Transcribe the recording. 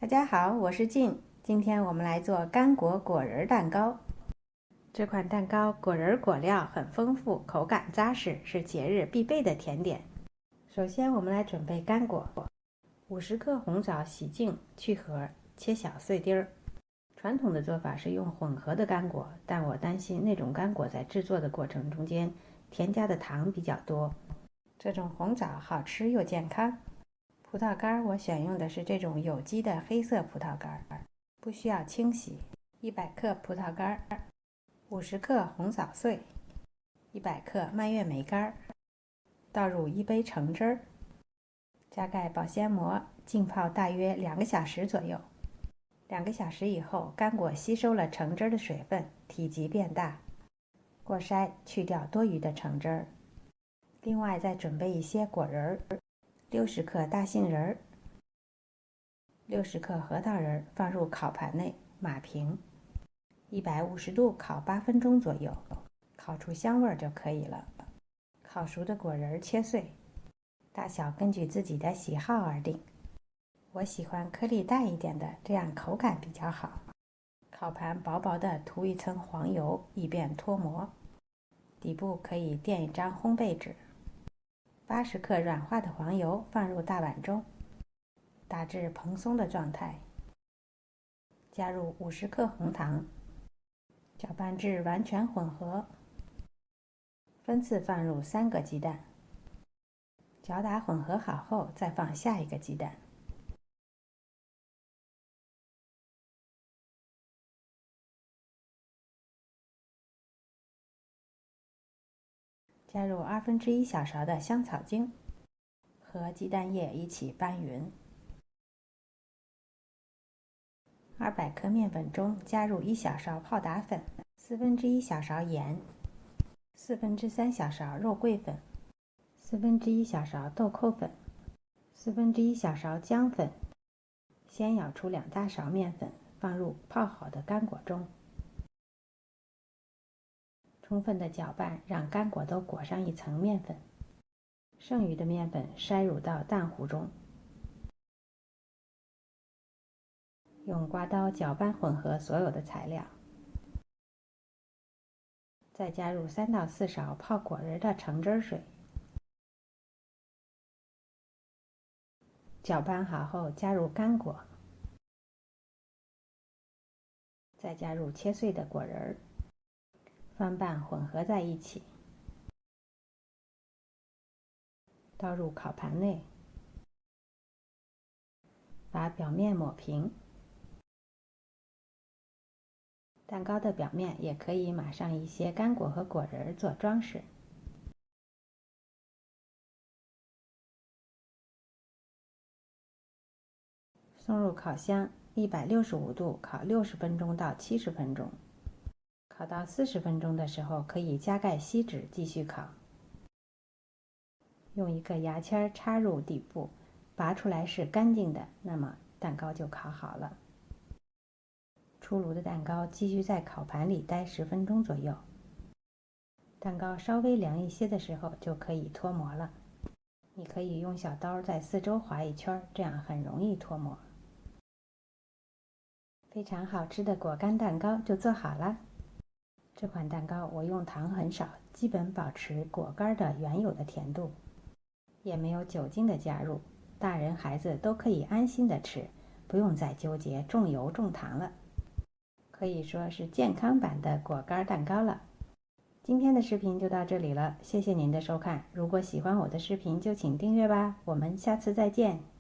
大家好，我是静。今天我们来做干果果仁蛋糕。这款蛋糕果仁果料很丰富，口感扎实，是节日必备的甜点。首先，我们来准备干果：50克红枣洗净去核，切小碎丁儿。传统的做法是用混合的干果，但我担心那种干果在制作的过程中间添加的糖比较多。这种红枣好吃又健康。葡萄干我选用的是这种有机的黑色葡萄干，不需要清洗。100克葡萄干，50克红枣碎，100克蔓越莓干，倒入1杯橙汁儿，加盖保鲜膜，浸泡大约2个小时左右。2个小时以后，干果吸收了橙汁的水分，体积变大，过筛去掉多余的橙汁儿。另外再准备一些果仁儿，60克大杏仁儿，60克核桃仁放入烤盘内码平，150度烤8分钟左右，烤出香味就可以了。烤熟的果仁切碎，大小根据自己的喜好而定。我喜欢颗粒大一点的，这样口感比较好。烤盘薄薄的涂一层黄油，以便脱模。底部可以垫一张烘焙纸。80克软化的黄油放入大碗中，打至蓬松的状态。加入50克红糖，搅拌至完全混合。分次放入3个鸡蛋，搅打混合好后再放下一个鸡蛋。加入1/2小勺的香草精，和鸡蛋液一起拌匀。200克面粉中加入1小勺泡打粉，1/4小勺盐，3/4小勺肉桂粉，1/4小勺豆蔻粉，1/4小勺姜粉。先舀出2大勺面粉，放入泡好的干果中，充分的搅拌，让干果都裹上一层面粉。剩余的面粉筛入到蛋糊中，用刮刀搅拌混合所有的材料，再加入3到4勺泡果仁的橙汁水。搅拌好后加入干果，再加入切碎的果仁，翻拌混合在一起，倒入烤盘内，把表面抹平。蛋糕的表面也可以码上一些干果和果仁做装饰。送入烤箱，165度烤60分钟到70分钟。烤到40分钟的时候，可以加盖锡纸继续烤。用一个牙签插入底部，拔出来是干净的，那么蛋糕就烤好了。出炉的蛋糕继续在烤盘里待10分钟左右。蛋糕稍微凉一些的时候就可以脱模了。你可以用小刀在四周划一圈，这样很容易脱模。非常好吃的果干蛋糕就做好了。这款蛋糕我用糖很少，基本保持果干的原有的甜度，也没有酒精的加入，大人孩子都可以安心的吃，不用再纠结重油重糖了。可以说是健康版的果干蛋糕了。今天的视频就到这里了，谢谢您的收看。如果喜欢我的视频，就请订阅吧。我们下次再见。